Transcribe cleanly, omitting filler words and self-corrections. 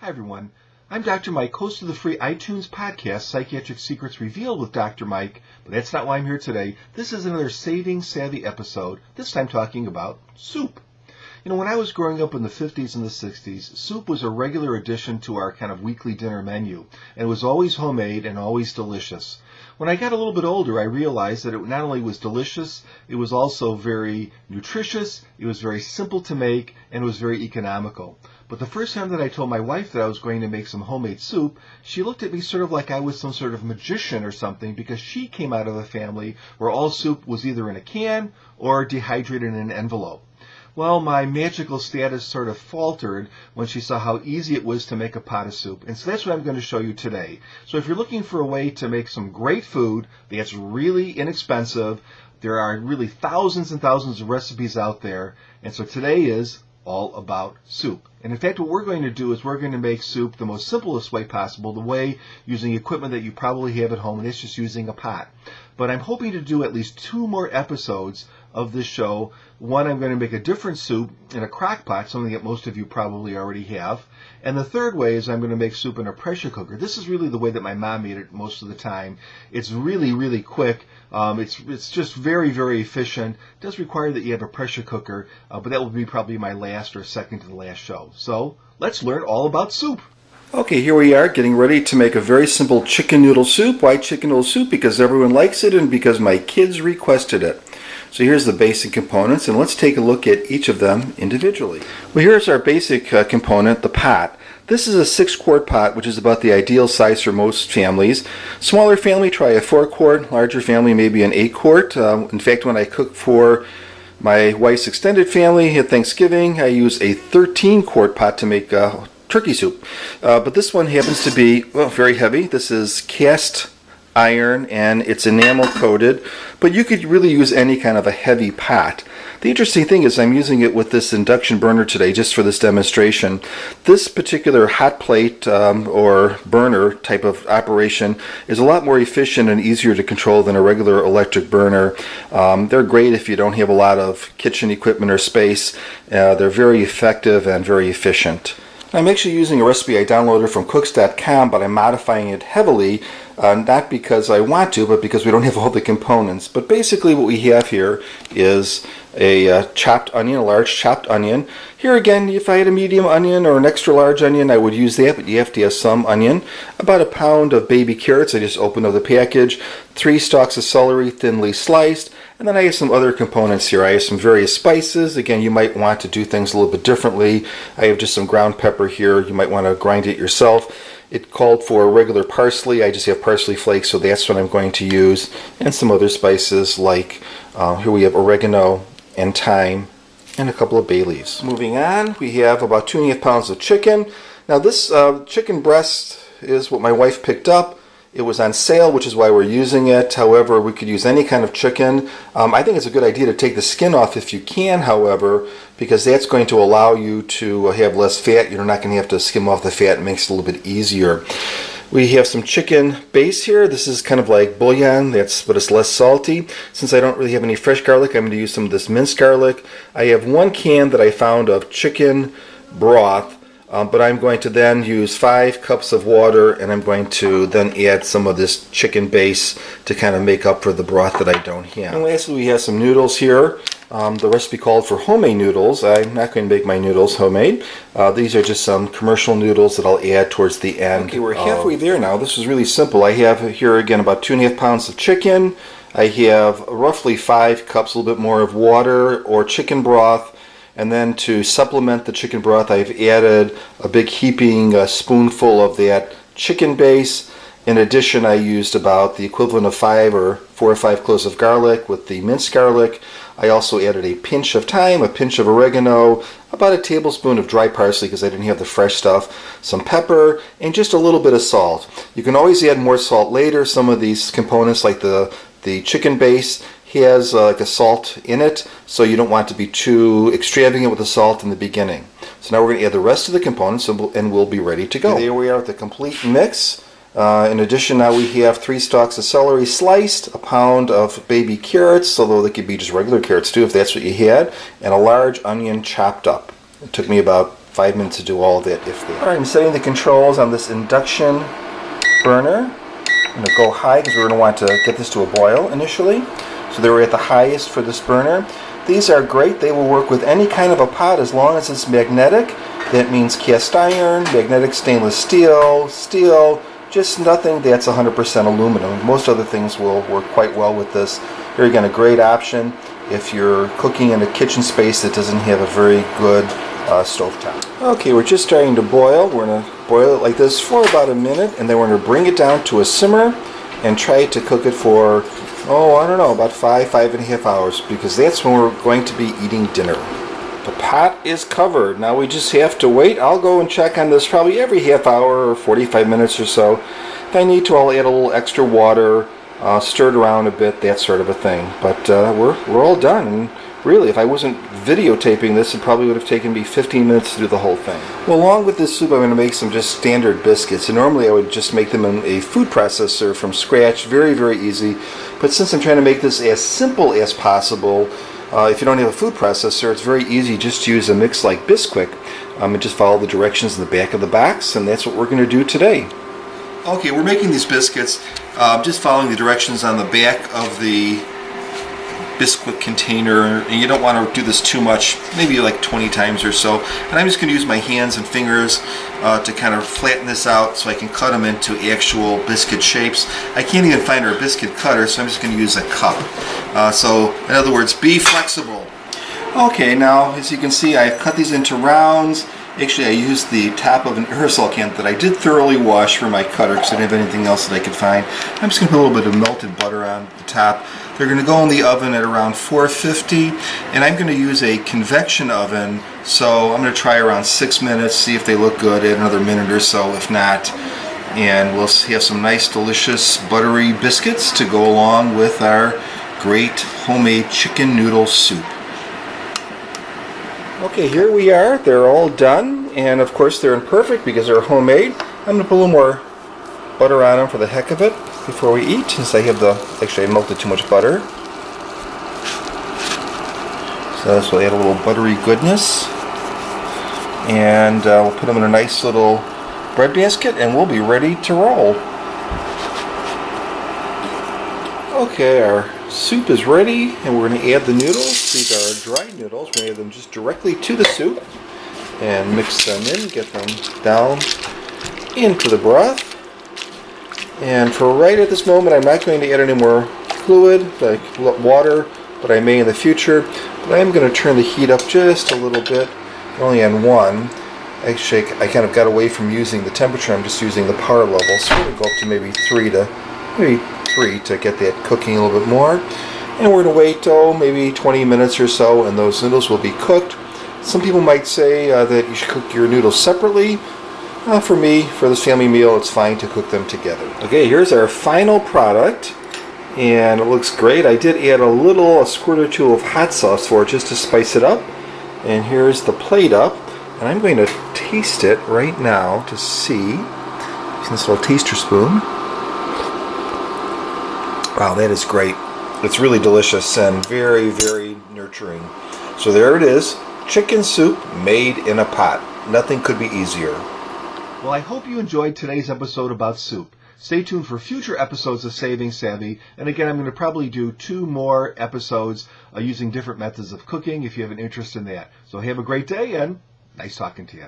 Hi everyone, I'm Dr. Mike, host of the free iTunes podcast, Psychiatric Secrets Revealed with Dr. Mike, but that's not why I'm here today. This is another Saving Savvy episode, this time talking about soup. You know, when I was growing up in the 50s and the 60s, soup was a regular addition to our kind of weekly dinner menu, and it was always homemade and always delicious. When I got a little bit older, I realized that it not only was delicious, it was also very nutritious, it was very simple to make, and it was very economical. But the first time that I told my wife that I was going to make some homemade soup, she looked at me sort of like I was some sort of magician or something, because she came out of a family where all soup was either in a can or dehydrated in an envelope. Well, my magical status sort of faltered when she saw how easy it was to make a pot of soup. And so that's what I'm going to show you today. So if you're looking for a way to make some great food that's really inexpensive, there are really thousands and thousands of recipes out there. And so today is all about soup. And in fact, what we're going to do is we're going to make soup the most simplest way possible, the way using equipment that you probably have at home, and it's just using a pot. But I'm hoping to do at least 2 more episodes of this show. One, I'm going to make a different soup in a crock pot, something that most of you probably already have. And the third way is I'm going to make soup in a pressure cooker. This is really the way that my mom made it most of the time. It's really, really quick. It's just very, very efficient. It does require that you have a pressure cooker, but that will be probably my last or second to the last show. So let's learn all about soup. Okay, here we are getting ready to make a very simple chicken noodle soup. Why chicken noodle soup? Because everyone likes it and because my kids requested it. So here's the basic components, and let's take a look at each of them individually. Well, here's our basic component, the pot. This is a 6-quart pot, which is about the ideal size for most families. Smaller family, try a 4-quart. Larger family, maybe an 8-quart. In fact, when I cook for my wife's extended family at Thanksgiving, I use a 13-quart pot to make turkey soup. But this one happens to be, well, very heavy. This is cast iron and it's enamel coated, but you could really use any kind of a heavy pot. The interesting thing is I'm using it with this induction burner today just for this demonstration. This particular hot plate or burner type of operation is a lot more efficient and easier to control than a regular electric burner. They're great if you don't have a lot of kitchen equipment or space. They're very effective and very efficient. I'm actually using a recipe I downloaded from cooks.com, but I'm modifying it heavily, not because I want to, but because we don't have all the components. But basically what we have here is a chopped onion, a large chopped onion. Here again, if I had a medium onion or an extra large onion, I would use that, but you have to have some onion. About a pound of baby carrots, I just opened up the package. 3 stalks of celery, thinly sliced. And then I have some other components here. I have some various spices. Again, you might want to do things a little bit differently. I have just some ground pepper here. You might want to grind it yourself. It called for regular parsley. I just have parsley flakes, so that's what I'm going to use. And some other spices like, here we have oregano and thyme and a couple of bay leaves. Moving on, we have about 2.5 pounds of chicken. Now this chicken breast is what my wife picked up. It was on sale, which is why we're using it. However, we could use any kind of chicken. I think it's a good idea to take the skin off if you can, however, because that's going to allow you to have less fat. You're not going to have to skim off the fat. It makes it a little bit easier. We have some chicken base here. This is kind of like bouillon, but it's less salty. Since I don't really have any fresh garlic, I'm going to use some of this minced garlic. I have 1 can that I found of chicken broth. But I'm going to then use 5 cups of water, and I'm going to then add some of this chicken base to kind of make up for the broth that I don't have. And lastly, we have some noodles here. The recipe called for homemade noodles. I'm not going to make my noodles homemade. These are just some commercial noodles that I'll add towards the end. Okay, we're halfway there now. This is really simple. I have here again about 2.5 pounds of chicken. I have roughly 5 cups, a little bit more of water or chicken broth. And then to supplement the chicken broth, I've added a big heaping spoonful of that chicken base. In addition, I used about the equivalent of 4 or 5 cloves of garlic with the minced garlic. I also added a pinch of thyme, a pinch of oregano, about a tablespoon of dry parsley because I didn't have the fresh stuff, some pepper, and just a little bit of salt. You can always add more salt later. Some of these components, like the chicken base, has like a salt in it, so you don't want to be too extravagant with the salt in the beginning. So now we're going to add the rest of the components and we'll be ready to go. There we are with the complete mix. In addition, now we have 3 stalks of celery sliced, a pound of baby carrots, although they could be just regular carrots too if that's what you had, and a large onion chopped up. It took me about 5 minutes to do all of that if they are. Alright, I'm setting the controls on this induction burner. I'm going to go high because we're going to want to get this to a boil initially. So they were at the highest for this burner. These are great. They will work with any kind of a pot as long as it's magnetic. That means cast iron, magnetic stainless steel, steel, just nothing that's 100% aluminum. Most other things will work quite well with this. Here again, a great option if you're cooking in a kitchen space that doesn't have a very good stovetop. Okay, we're just starting to boil. We're going to boil it like this for about a minute, and then we're going to bring it down to a simmer and try to cook it for, I don't know, about 5.5 hours, because that's when we're going to be eating dinner. The pot is covered. Now we just have to wait. I'll go and check on this probably every half hour or 45 minutes or so. If I need to, I'll add a little extra water, stir it around a bit, that sort of a thing. But we're all done. And really, if I wasn't videotaping this, it probably would have taken me 15 minutes to do the whole thing. Well, along with this soup, I'm going to make some just standard biscuits. And normally I would just make them in a food processor from scratch. Very, very easy. But since I'm trying to make this as simple as possible, if you don't have a food processor, it's very easy just to use a mix like Bisquick and just follow the directions in the back of the box, and that's what we're going to do today. Okay, we're making these biscuits just following the directions on the back of the Bisquick container, and you don't want to do this too much, maybe like 20 times or so. And I'm just going to use my hands and fingers to kind of flatten this out so I can cut them into actual biscuit shapes. I can't even find our biscuit cutter, so I'm just going to use a cup. So in other words, be flexible. Okay, now as you can see, I've cut these into rounds. Actually, I used the top of an aerosol can that I did thoroughly wash for my cutter because I didn't have anything else that I could find. I'm just going to put a little bit of melted butter on the top. They're going to go in the oven at around 450, and I'm going to use a convection oven, so I'm going to try around 6 minutes, see if they look good, add another minute or so if not, and we'll have some nice delicious buttery biscuits to go along with our great homemade chicken noodle soup. Okay, here we are. They're all done, and of course they're imperfect because they're homemade. I'm going to put a little more butter on them for the heck of it before we eat, since I have actually I melted too much butter. So this will add a little buttery goodness. And we'll put them in a nice little bread basket and we'll be ready to roll. Okay, our soup is ready, and we're going to add the noodles. These are dry noodles. We're going to add them just directly to the soup and mix them in, get them down into the broth. And for right at this moment, I'm not going to add any more fluid, like water, but I may in the future. But I am going to turn the heat up just a little bit, only on one. Actually, I kind of got away from using the temperature. I'm just using the power level. So we're going to go up to maybe 3 to get that cooking a little bit more. And we're going to wait, maybe 20 minutes or so, and those noodles will be cooked. Some people might say that you should cook your noodles separately. For me, for this family meal, it's fine to cook them together. Okay, here's our final product, and it looks great. I did add a squirt or two of hot sauce for it just to spice it up. And here's the plate up, and I'm going to taste it right now to see. Using this little taster spoon. Wow, that is great. It's really delicious and very, very nurturing. So there it is, chicken soup made in a pot. Nothing could be easier. Well, I hope you enjoyed today's episode about soup. Stay tuned for future episodes of Saving Savvy. And again, I'm going to probably do 2 more episodes using different methods of cooking if you have an interest in that. So have a great day, and nice talking to you.